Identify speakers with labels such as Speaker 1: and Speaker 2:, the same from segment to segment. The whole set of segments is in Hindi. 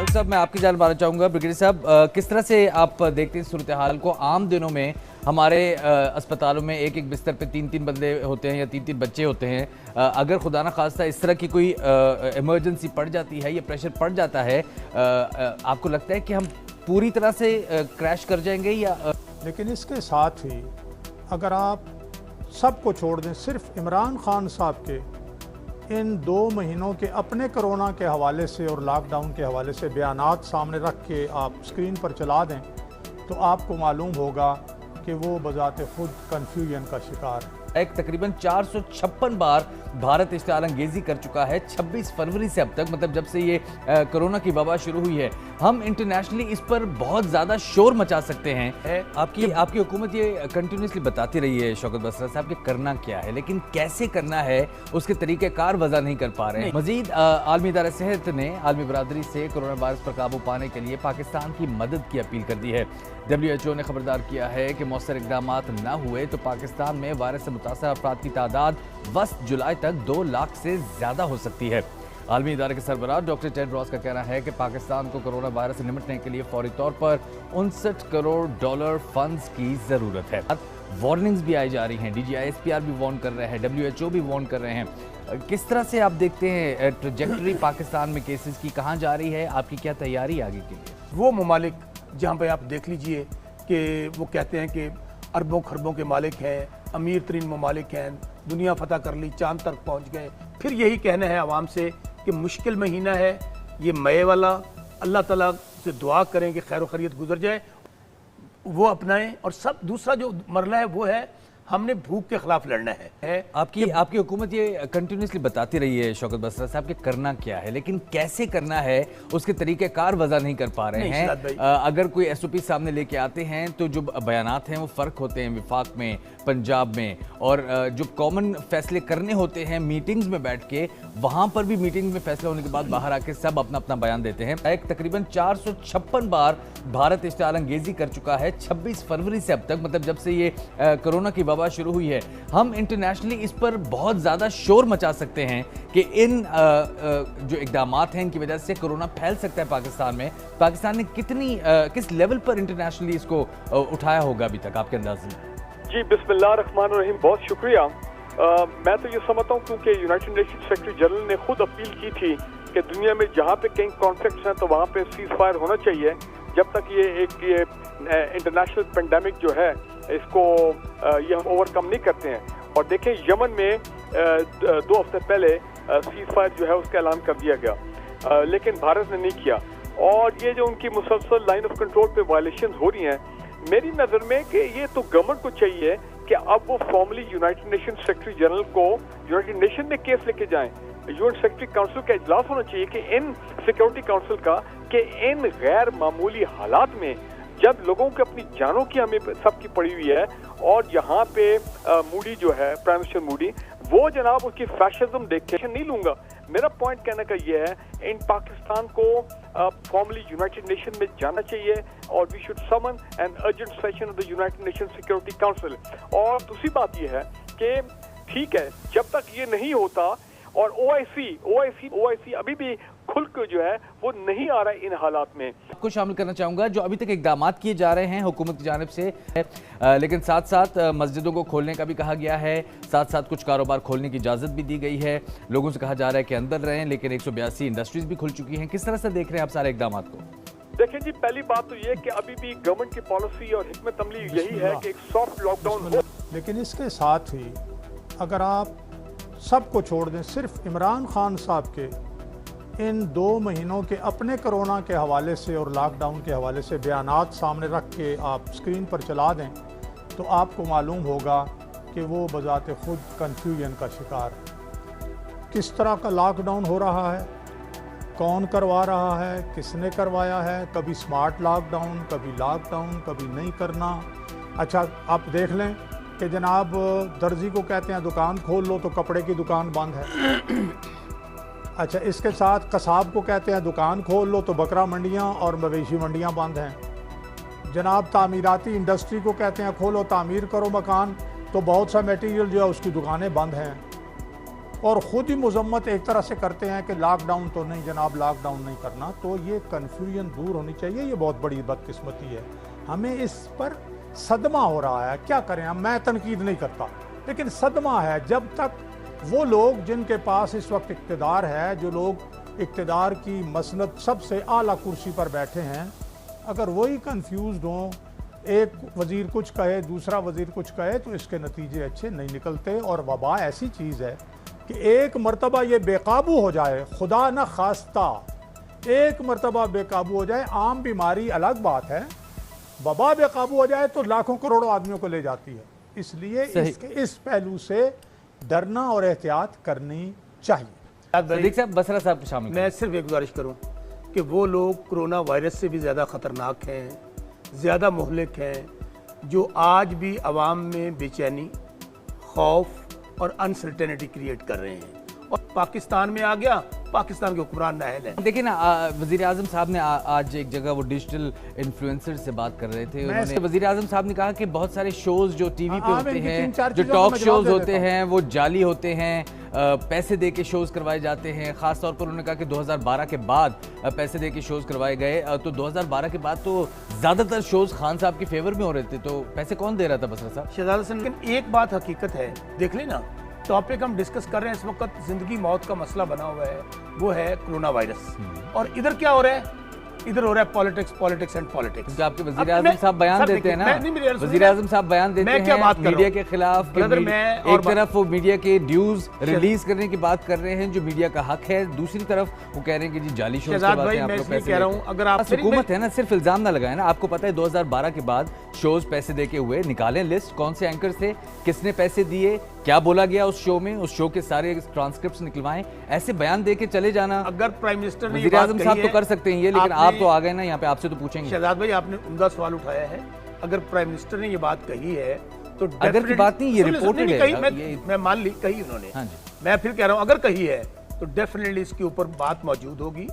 Speaker 1: डॉक्टर साहब, मैं आपकी जान मानना चाहूँगा। ब्रिगेडियर साहब, किस तरह से आप देखते हैं सूरत हाल को? आम दिनों में हमारे अस्पतालों में एक एक बिस्तर पे 3-3 बंदे होते हैं या 3-3 बच्चे होते हैं। अगर खुदा न खास्ता इस तरह की कोई इमरजेंसी पड़ जाती है या प्रेशर पड़ जाता है, आपको लगता है कि हम पूरी तरह से क्रैश कर जाएंगे या
Speaker 2: लेकिन इसके साथ ही अगर आप सबको छोड़ दें, सिर्फ इमरान खान साहब के इन 2 महीनों के अपने कोरोना के हवाले से और लॉकडाउन के हवाले से बयानात सामने रख के आप स्क्रीन पर चला दें तो आपको मालूम होगा कि वो बजाते खुद कन्फ्यूजन का शिकार है।
Speaker 1: एक तकरीबन 456 बार भारत इश्तिहाल अंगेजी कर चुका है 26 फरवरी से अब तक, मतलब जब से ये कोरोना की वबा शुरू हुई है। हम इंटरनेशनली इस पर बहुत ज़्यादा शोर मचा सकते हैं। आपकी हुकूमत ये कंटिन्यूसली बताती रही है शौकत बसरा साहब कि करना क्या है, लेकिन कैसे करना है उसके तरीक़ेकार वज़ा नहीं कर पा रहे हैं। मज़ीद आलमी इदारा सेहत ने आलमी बरादरी से कोरोना वायरस पर काबू पाने के लिए पाकिस्तान की मदद की अपील कर दी है। WHO ने खबरदार किया है कि मौसर इक़दाम न हुए तो पाकिस्तान में वायरस से मुतासर अफराद की तादाद वस्त जुलाई तक 2 लाख से ज़्यादा हो सकती है। आलमी इदारे के सरबराह डॉक्टर टेड्रोस का कहना है कि पाकिस्तान को कोरोना वायरस से निपटने के लिए फौरी तौर पर $59 करोड़ फंड्स की ज़रूरत है। वार्निंग्स भी आई जा रही हैं, DGISPR भी वार्न कर रहे हैं, WHO भी वार्न कर रहे हैं। किस तरह से आप देखते हैं ट्रैजेक्टरी पाकिस्तान में केसेस की, कहाँ जा रही है? आपकी क्या तैयारी आगे के लिए?
Speaker 3: वो ममालिक जहाँ पे आप देख लीजिए कि वो कहते हैं कि अरबों खरबों के मालिक हैं, अमीर तरीन ममालिक हैं, दुनिया फतह कर ली, चांद तक पहुँच गए, फिर यही कहना है आवाम से कि मुश्किल महीना है ये मई वाला, अल्लाह ताला से दुआ करें कि खैर खैरियत गुजर जाए, वो अपनाएं। और सब दूसरा जो मरला है वो है हमने भूख के खिलाफ लड़ना है।
Speaker 1: आपकी हुकूमत ये कंटिन्यूसली बताती रही है शौकत बसरा साहब कि करना क्या है, लेकिन कैसे करना है उसके तरीक़ेकार वज़ा नहीं कर पा रहे हैं। अगर कोई SOP सामने लेके आते हैं तो जो बयानात हैं वो फ़र्क होते हैं विफाक में, पंजाब में, और जो कॉमन फैसले करने होते हैं मीटिंग्स में बैठ के, वहाँ पर भी मीटिंग में फैसला होने के बाद बाहर आके सब अपना अपना बयान देते हैं। एक तकरीबन 456 बार भारत इश्तिहाल अंगेजी कर चुका है 26 फरवरी से अब तक, मतलब जब से ये कोरोना की वबा शुरू हुई है। हम इंटरनेशनली इस पर बहुत ज़्यादा शोर मचा सकते हैं कि इन जो इक़दामात हैं इनकी वजह से कोरोना फैल सकता है पाकिस्तान में। पाकिस्तान ने किस लेवल पर इंटरनेशनली इसको उठाया होगा अभी तक आपके अंदाज़े में?
Speaker 4: जी, बिस्मिल्लाह रहमान रहीम, बहुत शुक्रिया। मैं तो ये समझता हूँ क्योंकि यूनाइटेड नेशन सेक्रेटरी जनरल ने खुद अपील की थी कि दुनिया में जहाँ पे कई कॉन्फ्लिक्ट्स हैं तो वहाँ पे सीज फायर होना चाहिए जब तक ये इंटरनेशनल पेंडेमिक जो है इसको ये हम ओवरकम नहीं करते हैं। और देखें, यमन में 2 हफ्ते पहले सीज फायर जो है उसका ऐलान कर दिया गया, लेकिन भारत ने नहीं किया। और ये जो उनकी मुसलसल लाइन ऑफ कंट्रोल पे वायलेशन हो रही हैं, मेरी नज़र में कि ये तो गवर्नमेंट को चाहिए कि अब वो formally United nation secretary general को यूनाइटेड नेशन में केस लेके जाएं। यूएन सेक्रेटरी काउंसिल का इजलास होना चाहिए कि इन सिक्योरिटी काउंसिल का कि इन गैर मामूली हालात में जब लोगों की अपनी जानों की हमें सबकी पड़ी हुई है, और यहाँ पे मूडी जो है, प्राइम मिनिस्टर मूडी, वो जनाब उसकी फैशिज्म देखे नहीं लूंगा। मेरा पॉइंट कहने का ये है, इन पाकिस्तान को फॉर्मली यूनाइटेड नेशन में जाना चाहिए और we should summon an urgent session of the United Nation Security Council. और दूसरी बात ये है कि ठीक है, जब तक ये नहीं होता, और OIC अभी भी खुल के जो है वो नहीं आ रहा है इन हालात में।
Speaker 1: आपको शामिल करना चाहूँगा जो अभी तक इक़दाम किए जा रहे हैं हुकूमत की जानिब से, लेकिन साथ साथ मस्जिदों को खोलने का भी कहा गया है, साथ साथ कुछ कारोबार खोलने की इजाज़त भी दी गई है। लोगों से कहा जा रहा है कि अंदर रहें, लेकिन 182 इंडस्ट्रीज भी खुल चुकी हैं। किस तरह से देख रहे हैं आप सारे इक़दाम को?
Speaker 4: देखिए जी, पहली बात तो ये कि अभी भी गवर्नमेंट की पॉलिसी और हिकमत अमली यही है कि एक सॉफ्ट लॉकडाउन हो।
Speaker 2: लेकिन इसके साथ ही अगर आप सबको छोड़ दें, सिर्फ इमरान खान साहब के इन 2 महीनों के अपने कोरोना के हवाले से और लॉकडाउन के हवाले से बयानात सामने रख के आप स्क्रीन पर चला दें तो आपको मालूम होगा कि वो बजाते खुद कन्फ्यूजन का शिकार है। किस तरह का लॉकडाउन हो रहा है, कौन करवा रहा है, किसने करवाया है, कभी स्मार्ट लॉकडाउन, कभी लॉकडाउन, कभी नहीं करना। अच्छा, आप देख लें कि जनाब दर्जी को कहते हैं दुकान खोल लो तो कपड़े की दुकान बंद है। अच्छा, इसके साथ कसाब को कहते हैं दुकान खोल लो तो बकरा मंडियां और मवेशी मंडियां बंद हैं। जनाब तामीराती इंडस्ट्री को कहते हैं खोलो, तामीर करो मकान, तो बहुत सा मटेरियल जो है उसकी दुकानें बंद हैं। और ख़ुद ही मजम्मत एक तरह से करते हैं कि लॉकडाउन तो नहीं जनाब, लॉकडाउन नहीं करना, तो ये कन्फ्यूजन दूर होनी चाहिए। ये बहुत बड़ी बदकिस्मती है, हमें इस पर सदमा हो रहा है। क्या करें, हम मैं तनकीद नहीं करता, लेकिन सदमा है। जब तक वो लोग जिनके पास इस वक्त इक़्तिदार है, जो लोग इक़्तिदार की मसनद सबसे आला कुर्सी पर बैठे हैं, अगर वही कन्फ्यूज़ हों, एक वज़ीर कुछ कहे दूसरा वज़ीर कुछ कहे, तो इसके नतीजे अच्छे नहीं निकलते। और वबा ऐसी चीज़ है कि एक मरतबा ये बेकाबू हो जाए, खुदा न खास्ता एक मरतबा बेकाबू हो जाए, आम बीमारी अलग बात है, वबा बेकाबू हो जाए तो लाखों करोड़ों आदमियों को ले जाती है। इसलिए इस पहलू से डरना और एहतियात करनी चाहिए।
Speaker 1: सदीक साहब, बसरा साहब शामिल।
Speaker 3: मैं सिर्फ एक गुजारिश करूं कि वो लोग कोरोना वायरस से भी ज़्यादा ख़तरनाक हैं, ज़्यादा मुहलिक हैं, जो आज भी आवाम में बेचैनी, खौफ और अनसर्टेनिटी क्रिएट कर रहे हैं। और पाकिस्तान में आ गया, पाकिस्तान के हुक्मरान नाअहल हैं।
Speaker 1: देखिए ना, वज़ीर आज़म साहब ने आज एक जगह वो डिजिटल इन्फ्लुएंसर से बात कर रहे थे। उन्होंने वज़ीर आज़म साहब ने कहा कि बहुत सारे शोज जो टीवी पे होते हैं, जो टॉक शोज होते हैं, वो जाली होते हैं, पैसे दे के शोज करवाए जाते हैं। ख़ास तौर पर उन्होंने कहा कि 2012 के बाद पैसे दे के शोज करवाए गए, तो 2012 के बाद तो ज़्यादातर शोज खान साहब के फेवर में हो रहे थे, तो पैसे कौन दे रहा था बसरा साहब?
Speaker 3: शहजाद हसन, लेकिन एक बात हकीकत है, देख लेना टॉपिक हम डिस्कस कर रहे हैं इस वक्त, जिंदगी मौत का मसला बना हुआ है, वो है कोरोना वायरस। और इधर क्या हो रहा है? इधर हो रहा है पॉलिटिक्स, पॉलिटिक्स एंड पॉलिटिक्स।
Speaker 1: आपके वज़ीर आज़म साहब बयान देते हैं ना, वज़ीर आज़म साहब बयान देते हैं मीडिया के खिलाफ। एक तरफ वो मीडिया के ड्यूज रिलीज करने की बात कर रहे हैं, जो मीडिया का हक है, दूसरी तरफ वो कह रहे हैं कि जी जाली शोज करवाते हैं आप लोग पैसे।
Speaker 3: कह रहा हूं, अगर आप
Speaker 1: हुकूमत है ना, सिर्फ इल्जाम ना लगाए ना। आपको पता है 2012 के बाद शोज पैसे दे के हुए, निकालें लिस्ट कौन से एंकर थे, किसने पैसे दिए, क्या बोला गया उस शो में, उस शो के सारे ट्रांसक्रिप्ट्स निकलवाएं। ऐसे बयान दे के चले जाना,
Speaker 3: अगर प्राइम मिनिस्टर ने
Speaker 1: वज़ीर आज़म साहब तो कर सकते हैं ये, लेकिन आप तो आ गए ना यहाँ पे, आपसे तो पूछेंगे।
Speaker 3: शहजाद भाई, आपने उम्दा सवाल उठाया है। अगर प्राइम मिनिस्टर ने ये बात कही है तो
Speaker 1: अगर की बात नहीं, ये रिपोर्टेड है,
Speaker 3: मैं मान ली कही उन्होंने।
Speaker 1: हाँ जी।
Speaker 3: मैं फिर कह रहा हूँ, अगर कही है तो डेफिनेटली इसके ऊपर बात मौजूद होगी,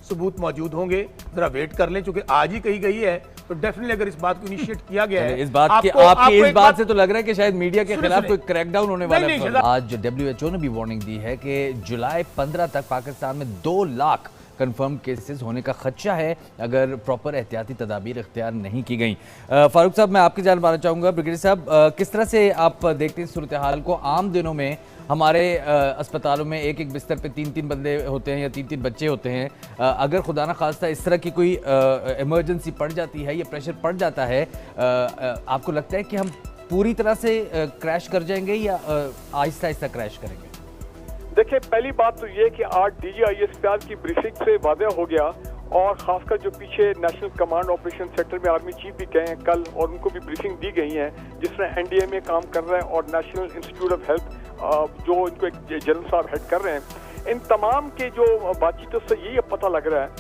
Speaker 3: सबूत मौजूद होंगे। जरा वेट कर लें, चूंकि आज ही कही गई है, तो डेफिनेटली अगर इस बात को इनिशिएट किया गया है,
Speaker 1: इस बात की आपकी इस बात से तो लग रहा है कि शायद मीडिया के खिलाफ कोई क्रैकडाउन होने वाला है। आज WHO ने भी वार्निंग दी है कि जुलाई 15 तक पाकिस्तान में 2 लाख कंफर्म केसेस होने का खदशा है, अगर प्रॉपर एहतियाती तदाबीर इख्तियार नहीं की गई। फारूक साहब, मैं आपकी जान पाना चाहूँगा। ब्रिगेडियर साहब, किस तरह से आप देखते हैं सूरत हाल को? आम दिनों में हमारे अस्पतालों में एक एक बिस्तर पे 3-3 बंदे होते हैं या 3-3 बच्चे होते हैं। अगर खुदा न खास्ता इस तरह की कोई इमरजेंसी पड़ जाती है या प्रेशर पड़ जाता है, आपको लगता है कि हम पूरी तरह से क्रैश कर जाएंगे या आहिस्ता आहिस्ता क्रैश करेंगे?
Speaker 4: देखिए, पहली बात तो ये कि आज DGISPR की ब्रीफिंग से वादे हो गया, और खासकर जो पीछे नेशनल कमांड ऑपरेशन सेक्टर में आर्मी चीफ भी गए हैं कल, और उनको भी ब्रीफिंग दी गई है, जिसमें NDA में काम कर रहा है और नेशनल इंस्टीट्यूट ऑफ हेल्थ जो इनको एक जनरल साहब हेड कर रहे हैं। इन तमाम के जो बातचीतों से यही पता लग रहा है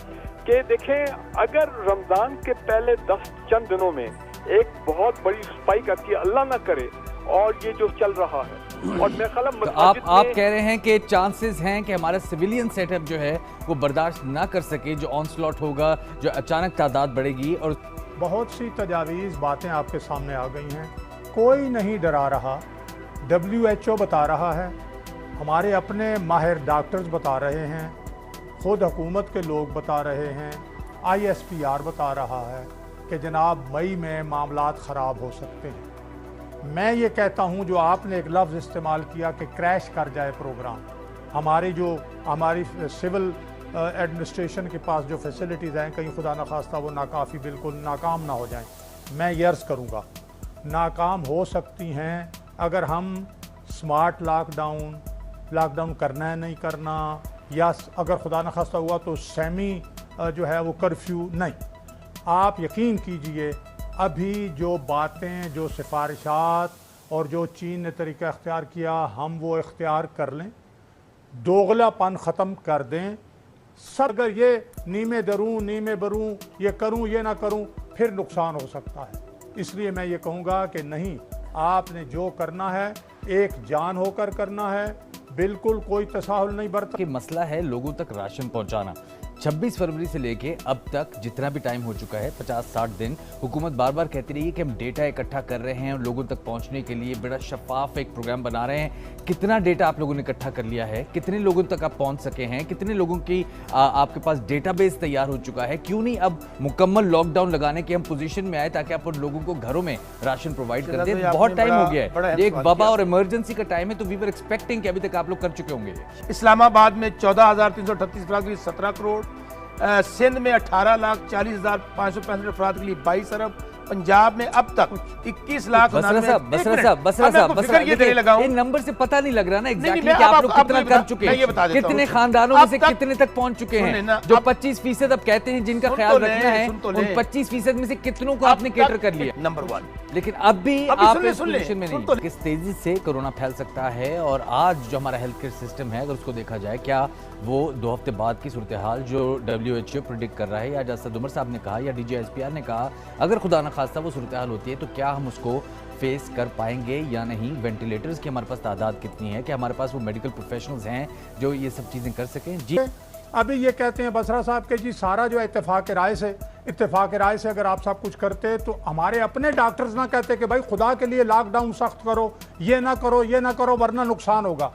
Speaker 4: कि देखें, अगर रमज़ान के पहले 10 चंद दिनों में एक बहुत बड़ी स्पाइक आती है, अल्लाह ना करे, और ये जो चल रहा है, और मेरे ख्याल
Speaker 1: तो आप कह रहे हैं कि चांसेस हैं कि हमारा सिविलियन सेटअप जो है वो बर्दाश्त ना कर सके, जो ऑनस्लॉट होगा, जो अचानक तादाद बढ़ेगी। और
Speaker 2: बहुत सी तजावीज़ बातें आपके सामने आ गई हैं, कोई नहीं डरा रहा। WHO बता रहा है, हमारे अपने माहिर डॉक्टर्स बता रहे हैं, खुद हुकूमत के लोग बता रहे हैं, ISPR बता रहा है कि जनाब मई में मामलात ख़राब हो सकते हैं। मैं ये कहता हूँ, जो आपने एक लफ्ज़ इस्तेमाल किया कि क्रैश कर जाए प्रोग्राम, हमारी सिविल एडमिनिस्ट्रेशन के पास जो फैसिलिटीज़ हैं, कहीं खुदा न खास्ता वो नाकाफ़ी, बिल्कुल नाकाम ना हो जाएं। मैं ये अर्ज़ करूँगा, नाकाम हो सकती हैं अगर हम स्मार्ट लॉकडाउन करना है नहीं करना, या अगर खुदा न खास्ता हुआ तो सेमी जो है वो कर्फ्यू नहीं। आप यकीन कीजिए, अभी जो बातें, जो सिफारिशात और जो चीन ने तरीका इख्तियार किया, हम वो इख्तियार कर लें, दोगलापन ख़त्म कर दें। सब अगर ये नीमे दरूं नीमे बरूं, ये करूं ये ना करूं, फिर नुकसान हो सकता है। इसलिए मैं ये कहूँगा कि नहीं, आपने जो करना है एक जान होकर करना है, बिल्कुल कोई तसाहुल नहीं बरता।
Speaker 1: कि मसला है लोगों तक राशन पहुंचाना। 26 फरवरी से लेके अब तक जितना भी टाइम हो चुका है 50-60 दिन, हुकूमत बार बार कहती रही है कि हम डेटा इकट्ठा कर रहे हैं और लोगों तक पहुंचने के लिए बड़ा शफाफ एक प्रोग्राम बना रहे हैं। कितना डेटा आप लोगों ने इकट्ठा कर लिया है, कितने लोगों तक आप पहुंच सके हैं, कितने लोगों की आपके पास डेटाबेस तैयार हो चुका है? क्यों नहीं अब मुकम्मल लॉकडाउन लगाने के हम पोजीशन में आए ताकि आप लोगों को घरों में राशन प्रोवाइड कर दें? बहुत टाइम हो गया है, एक वबा और इमरजेंसी का टाइम है, तो वी वर एक्सपेक्टिंग कि अभी तक आप लोग कर चुके होंगे।
Speaker 3: इस्लामाबाद में 14,338 अफराद के लिए 17 करोड़, सिंध में 18,40,565 अफराद के लिए 22 अरब, पंजाब में अब तक 21 लाख
Speaker 1: इन नंबर से पता नहीं लग रहा ना एग्जैक्टली कि आप लोग कितना कर चुके हैं, कितने खानदानों में से कितने तक पहुंच चुके हैं। जो 25% अब कहते हैं जिनका ख्याल रखना है, उन 25% में से कितनों को आपने कैटर कर लिया?
Speaker 3: नंबर 1।
Speaker 1: लेकिन अब भी आप इस पोजीशन में नहीं। किस तेजी से कोरोना फैल सकता है और आज जो हमारा हेल्थ केयर सिस्टम है, अगर उसको देखा जाए, क्या वो 2 हफ्ते बाद की सूरत हाल जो WHO प्रेडिक्ट कर रहा है, या जैसा असद उमर साहब ने कहा या DGSPR ने कहा, अगर खुदा न खास्ता वो सूरत हाल होती है तो क्या हम उसको फेस कर पाएंगे या नहीं? वेंटिलेटर्स की हमारे पास तादाद कितनी है? क्या हमारे पास वो मेडिकल प्रोफेशनल्स हैं जो ये सब चीज़ें कर सकें? जी
Speaker 2: अभी ये कहते हैं बसरा साहब के जी सारा जो इत्तेफाक राय से अगर आप सब कुछ करते तो हमारे अपने डॉक्टर्स ना कहते कि भाई खुदा के लिए लॉकडाउन सख्त करो, ये ना करो वरना नुकसान होगा।